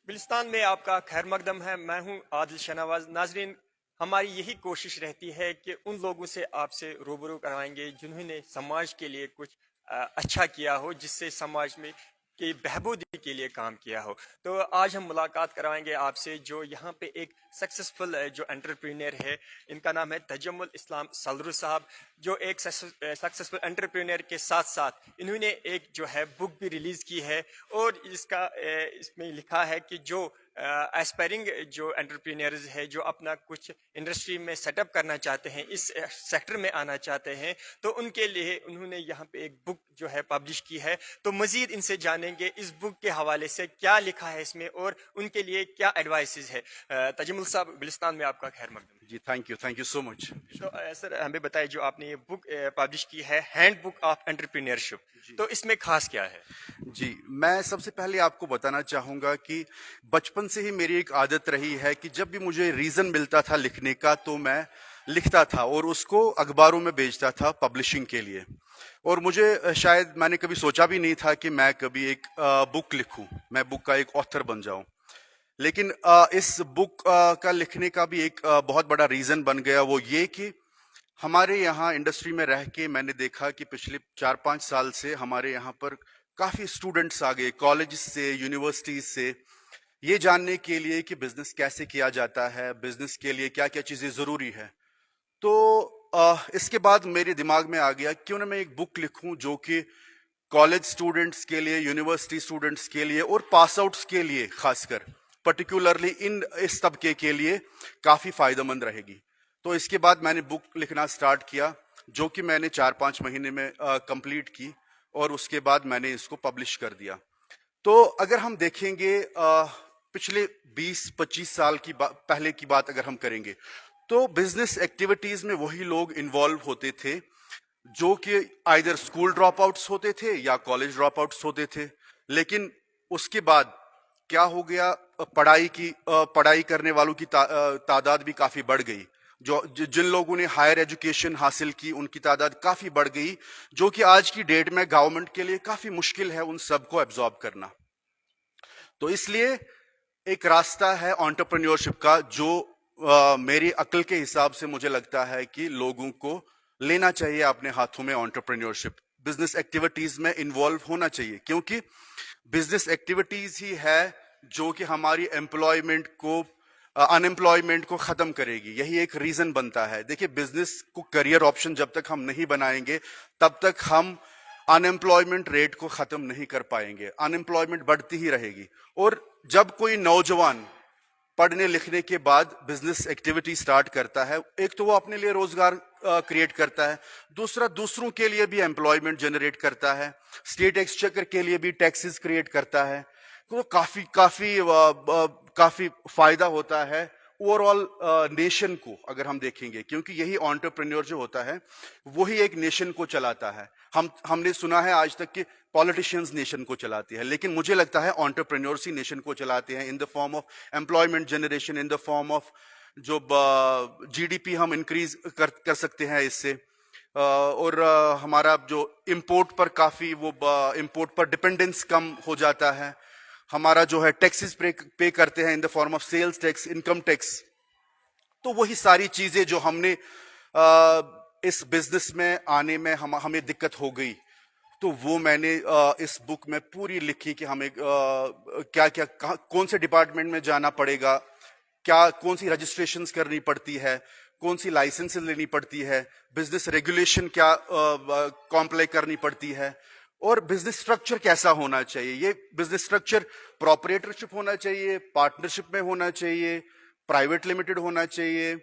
بلستان میں آپ کا خیر مقدم ہے. میں ہوں عادل شہنواز. ناظرین، ہماری یہی کوشش رہتی ہے کہ ان لوگوں سے آپ سے روبرو کروائیں گے جنہوں نے سماج کے لیے کچھ اچھا کیا ہو، جس سے سماج میں کی بہبودی کے لیے کام کیا ہو. تو آج ہم ملاقات کروائیں گے آپ سے جو یہاں پہ ایک سکسیسفل جو انٹرپرینر ہے. ان کا نام ہے تجمل اسلام سلرو صاحب، جو ایک سکسیسفل انٹرپرینر کے ساتھ ساتھ انہوں نے ایک جو ہے بک بھی ریلیز کی ہے. اور اس میں لکھا ہے کہ جو ایسپائرنگ جو انٹرپرینرز ہے، جو اپنا کچھ انڈسٹری میں سیٹ اپ کرنا چاہتے ہیں، اس سیکٹر میں آنا چاہتے ہیں، تو ان کے لیے انہوں نے یہاں پہ ایک بک جو ہے پبلش کی ہے. تو مزید ان سے جانیں گے اس بک کے حوالے سے کیا لکھا ہے اس میں اور ان کے لیے کیا ایڈوائسز ہے. تجمل صاحب، بلستان میں آپ کا خیر مقدم. جی تھینک یو سو مچ. تو سر ہمیں بتائیں، جو آپ نے یہ بک پبلش کی ہے ہینڈ بک آف انٹرپرینرشپ، تو اس میں خاص کیا ہے؟ جی میں سب سے پہلے آپ کو بتانا چاہوں گا کہ بچپن سے ہی میری ایک عادت رہی ہے کہ جب بھی مجھے ریزن ملتا تھا لکھنے کا تو میں لکھتا تھا اور اس کو اخباروں میں بیچتا تھا پبلشنگ کے لیے. اور مجھے شاید میں نے کبھی سوچا بھی نہیں تھا کہ میں کبھی ایک بک لکھوں، میں بک کا ایک آتھر بن جاؤں. لیکن اس بک کا لکھنے کا بھی ایک بہت بڑا ریزن بن گیا، وہ یہ کہ ہمارے یہاں انڈسٹری میں رہ کے میں نے دیکھا کہ پچھلے 4-5 سال سے ہمارے یہاں پر کافی اسٹوڈنٹس آ گئے کالج سے، یونیورسٹیز سے، یہ جاننے کے لیے کہ بزنس کیسے کیا جاتا ہے، بزنس کے لیے کیا کیا چیزیں ضروری ہے. تو اس کے بعد میرے دماغ میں آ گیا کیوں نہ میں ایک بک لکھوں جو کہ کالج اسٹوڈنٹس کے لیے، یونیورسٹی اسٹوڈنٹس کے لیے اور پاس آؤٹس کے لیے خاص کر پرٹیکولرلی اس طبقے کے لیے کافی فائدہ مند رہے گی. تو اس کے بعد میں نے بک لکھنا سٹارٹ کیا، جو کہ میں نے 4-5 مہینے میں کمپلیٹ کی اور اس کے بعد میں نے اس کو پبلش کر دیا. تو اگر ہم دیکھیں گے پچھلے 20-25 سال کی پہلے کی بات اگر ہم کریں گے تو بزنس ایکٹیویٹیز میں وہی لوگ انوالو ہوتے تھے جو کہ آئیدر اسکول ڈراپ آؤٹس ہوتے تھے یا کالج ڈراپ آؤٹس ہوتے تھے. لیکن اس کے بعد کیا ہو گیا، پڑھائی کرنے والوں کی تعداد بھی کافی بڑھ گئی. جن لوگوں نے ہائر ایجوکیشن حاصل کی ان کی تعداد کافی بڑھ گئی، جو کہ آج کی ڈیٹ میں گورنمنٹ کے لیے کافی مشکل ہے ان سب کو ایبزارب کرنا. تو اس لیے ایک راستہ ہے انٹرپرینیورشپ کا جو میری عقل کے حساب سے مجھے لگتا ہے کہ لوگوں کو لینا چاہیے اپنے ہاتھوں میں انٹرپرینیورشپ، بزنس ایکٹیویٹیز میں انوالو ہونا چاہیے، کیونکہ بزنس ایکٹیویٹیز ہی ہے جو کہ ہماری انمپلائمنٹ کو ختم کرے گی. یہی ایک ریزن بنتا ہے. دیکھیے بزنس کو کریئر آپشن جب تک ہم نہیں بنائیں گے تب تک ہم انمپلائمنٹ ریٹ کو ختم نہیں کر پائیں گے، انمپلائمنٹ بڑھتی ہی رہے گی. اور جب کوئی نوجوان پڑھنے لکھنے کے بعد بزنس ایکٹیویٹی سٹارٹ کرتا ہے، ایک تو وہ اپنے لیے روزگار کریٹ کرتا ہے، دوسرا دوسروں کے لیے بھی امپلائمنٹ جنریٹ کرتا ہے، اسٹیٹ ایکسچیکر کے لیے بھی ٹیکسز کریٹ کرتا ہے. تو کافی فائدہ ہوتا ہے اوور آل نیشن کو اگر ہم دیکھیں گے، کیونکہ یہی انٹرپرینور جو ہوتا ہے وہی ایک نیشن کو چلاتا ہے. ہم نے سنا ہے آج تک کہ پالیٹیشینز نیشن کو چلاتے ہیں، لیکن مجھے لگتا ہے انٹرپرینورس ہی نیشن کو چلاتے ہیں، in the form of employment generation, in the form of جو جی ڈی پی ہم انکریز کر سکتے ہیں اس سے. اور ہمارا جو امپورٹ پر کافی وہ امپورٹ پر ڈپینڈنس کم ہو جاتا ہے. ہمارا جو ہے ٹیکسز پے کرتے ہیں in the form of sales tax, income tax. تو وہی ساری چیزیں جو ہم نے اس بزنس میں آنے میں ہمیں دقت ہو گئی، تو وہ میں نے اس بک میں پوری لکھی کہ ہمیں کیا کیا کون سے ڈپارٹمنٹ میں جانا پڑے گا، کون سی رجسٹریشنز کرنی پڑتی ہے، کون سی لائسنس لینی پڑتی ہے، بزنس ریگولیشن کیا کمپلائی کرنی پڑتی ہے، اور بزنس اسٹرکچر کیسا ہونا چاہیے. یہ بزنس اسٹرکچر پراپریٹرشپ ہونا چاہیے، پارٹنرشپ میں ہونا چاہیے، پرائیویٹ لمیٹڈ ہونا چاہیے،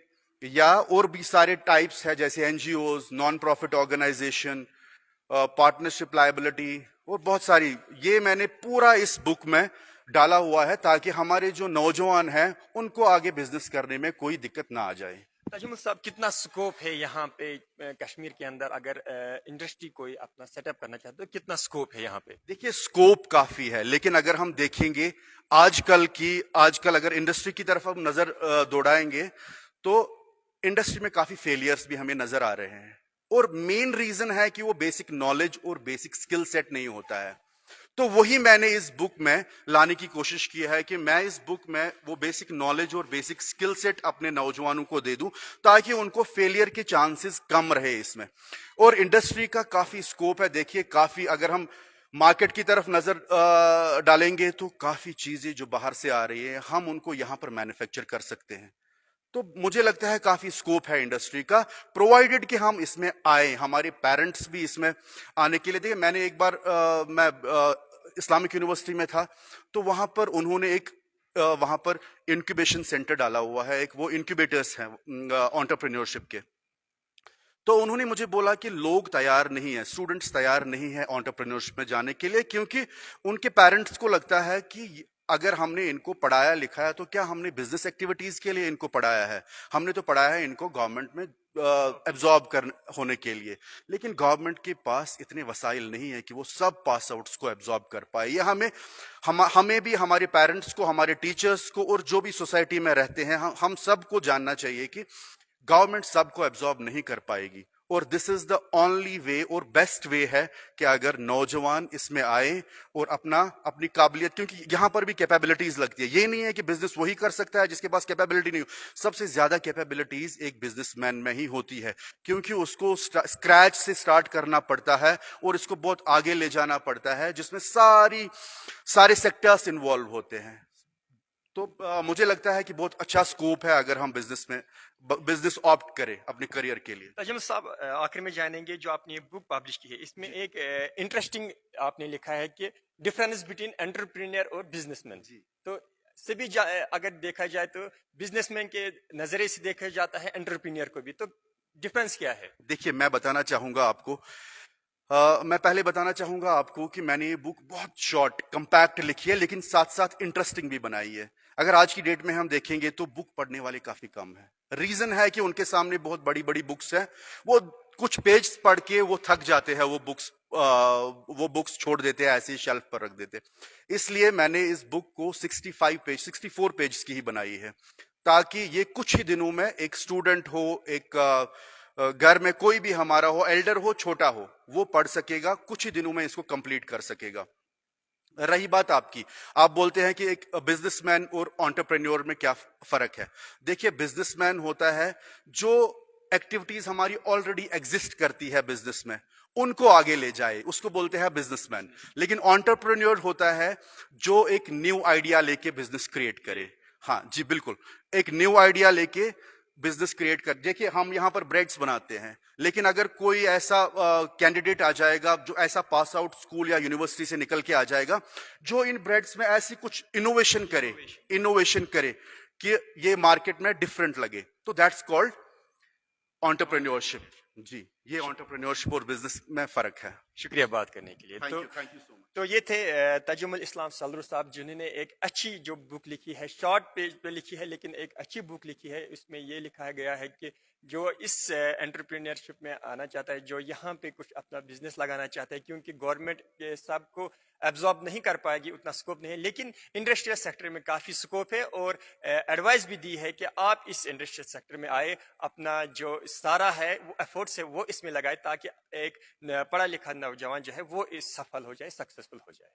یا اور بھی سارے ٹائپس ہے جیسے N G Os, non profit organisation, partnership liability اور بہت ساری. یہ میں نے پورا اس بک میں ڈالا ہوا ہے تاکہ ہمارے جو نوجوان ہیں ان کو آگے بزنس کرنے میں کوئی دقت نہ آ جائے. تجمل صاحب، کتنا سکوپ ہے یہاں پہ کشمیر کے اندر؟ اگر انڈسٹری کوئی اپنا سیٹ اپ کرنا چاہتے تو کتنا سکوپ ہے یہاں پہ؟ دیکھیے اسکوپ کافی ہے، لیکن اگر ہم دیکھیں گے آج کل اگر انڈسٹری کی طرف ہم نظر دوڑائیں گے تو انڈسٹری میں کافی فیلئرز بھی ہمیں نظر آ رہے ہیں. اور مین ریزن ہے کہ وہ بیسک نالج اور بیسک سکل سیٹ نہیں ہوتا ہے. تو وہی میں نے اس بک میں لانے کی کوشش کی ہے کہ میں اس بک میں وہ بیسک نالج اور بیسک سکل سیٹ اپنے نوجوانوں کو دے دوں تاکہ ان کو فیلئر کے چانسز کم رہے اس میں. اور انڈسٹری کا کافی سکوپ ہے. دیکھیے کافی اگر ہم مارکیٹ کی طرف نظر ڈالیں گے تو کافی چیزیں جو باہر سے آ رہی ہیں ہم ان کو یہاں پر مینوفیکچر کر سکتے ہیں. تو مجھے لگتا ہے کافی سکوپ ہے انڈسٹری کا, پرووائڈڈ کہ ہم اس میں آئیں, ہمارے پیرنٹس بھی اس میں آنے کے لیے. دیکھیں میں نے ایک بار میں اسلامک یونیورسٹی میں تھا تو وہاں پر انہوں نے ایک وہاں پر انکیوبیشن سینٹر ڈالا ہوا ہے, ایک وہ انکیوبیٹرس ہیں انٹرپرینیورشپ کے. تو انہوں نے مجھے بولا کہ لوگ تیار نہیں ہیں, اسٹوڈنٹس تیار نہیں ہیں انٹرپرینیورشپ میں جانے کے لیے, کیونکہ ان کے پیرنٹس کو لگتا ہے کہ اگر ہم نے ان کو پڑھایا لکھایا تو کیا ہم نے بزنس ایکٹیویٹیز کے لیے ان کو پڑھایا ہے, ہم نے تو پڑھایا ہے ان کو گورنمنٹ میں ایبزارب ہونے کے لیے. لیکن گورنمنٹ کے پاس اتنے وسائل نہیں ہے کہ وہ سب پاس آؤٹس کو ایبزارب کر پائے. یہ ہمیں بھی, ہمارے پیرنٹس کو, ہمارے ٹیچرس کو اور جو بھی سوسائٹی میں رہتے ہیں ہم سب کو جاننا چاہیے کہ گورنمنٹ سب کو ایبزارب نہیں کر پائے گی. اور دس از دا اونلی وے اور بیسٹ وے ہے کہ اگر نوجوان اس میں آئے اور اپنی قابلیت, کیونکہ یہاں پر بھی کیپیبلٹیز لگتی ہے. یہ نہیں ہے کہ بزنس وہی کر سکتا ہے جس کے پاس کیپیبلٹی نہیں ہو. سب سے زیادہ کیپیبلٹیز ایک بزنس مین میں ہی ہوتی ہے, کیونکہ اس کو اسکریچ سے سٹارٹ کرنا پڑتا ہے اور اس کو بہت آگے لے جانا پڑتا ہے, جس میں سارے سیکٹرز انوالو ہوتے ہیں. تو مجھے لگتا ہے کہ بہت اچھا سکوپ ہے اگر ہم بزنس آپٹ کریں اپنے کریئر کے لیے. تجمل صاحب, آخر میں جانیں گے جو آپ نے بک پبلش کی ہے اس میں ایک انٹرسٹنگ آپ نے لکھا ہے کہ ڈفرینس بٹوین انٹرپرینر اور بزنس مین. تو سبھی اگر دیکھا جائے تو بزنس مین کے نظریے سے دیکھا جاتا ہے انٹرپرینر کو بھی, تو ڈفرینس کیا ہے؟ دیکھیے میں بتانا چاہوں گا آپ کو, میں پہلے بتانا چاہوں گا آپ کو کہ میں نے یہ بک بہت شارٹ کمپیکٹ لکھی ہے لیکن ساتھ ساتھ انٹرسٹنگ بھی بنائی ہے. اگر آج کی ڈیٹ میں ہم دیکھیں گے تو بک پڑھنے والے کافی کم ہیں. ریزن ہے کہ ان کے سامنے بہت بڑی بڑی بکس ہیں, وہ کچھ پیج پڑھ کے وہ تھک جاتے ہیں, وہ بکس چھوڑ دیتے ہیں, ایسے ہی شیلف پر رکھ دیتے. اس لیے میں نے اس بک کو 64 پیجز کی ہی بنائی ہے تاکہ یہ کچھ ہی دنوں میں ایک اسٹوڈنٹ ہو, ایک گھر میں کوئی بھی ہمارا ہو, ایلڈر ہو, چھوٹا ہو, وہ پڑھ سکے گا, کچھ ہی دنوں میں اس کو کمپلیٹ کر سکے گا. رہی بات آپ کی, آپ بولتے ہیں کہ ایک بزنس مین اور انٹرپرینیور میں کیا فرق ہے. دیکھیے بزنس مین ہوتا ہے جو ایکٹیویٹیز ہماری آلریڈی ایگزسٹ کرتی ہے بزنس میں ان کو آگے لے جائے, اس کو بولتے ہیں بزنس مین. لیکن انٹرپرینیور ہوتا ہے جو ایک نیو آئیڈیا لے کے بزنس کریٹ کرے. ہاں جی بالکل, ایک نیو آئیڈیا لے کے بزنس کریٹ کر. دیکھیے ہم یہاں پر بریڈس بناتے ہیں, لیکن اگر کوئی ایسا کینڈیڈیٹ آ جائے گا جو ایسا پاس آؤٹ اسکول یا یونیورسٹی سے نکل کے آ جائے گا جو ان بریڈس میں ایسی کچھ انوویشن کرے کہ یہ مارکیٹ میں ڈفرنٹ لگے, تو دیٹس کالڈ انٹرپرینیورشپ. جی یہ انٹرپرینیورشپ اور بزنس میں فرق ہے. شکریہ بات کرنے کے لیے. تھینک یو سو مچ. تو یہ تھے تجمل اسلام سالرو صاحب, جنہوں نے ایک اچھی جو بک لکھی ہے, شارٹ پیج پہ لکھی ہے لیکن ایک اچھی بک لکھی ہے. اس میں یہ لکھا گیا ہے کہ جو اس انٹرپرینرشپ میں آنا چاہتا ہے, جو یہاں پہ کچھ اپنا بزنس لگانا چاہتا ہے, کیونکہ گورنمنٹ کے سب کو ایبزارب نہیں کر پائے گی, اتنا اسکوپ نہیں ہے, لیکن انڈسٹریل سیکٹر میں کافی اسکوپ ہے. اور ایڈوائز بھی دی ہے کہ آپ اس انڈسٹریل سیکٹر میں آئے, اپنا جو سارا ہے وہ ایفورٹس ہے وہ اس میں لگائے تاکہ ایک پڑھا لکھا نوجوان جو ہے وہ اس سفل ہو جائے, سکسیسفل ہو جائے.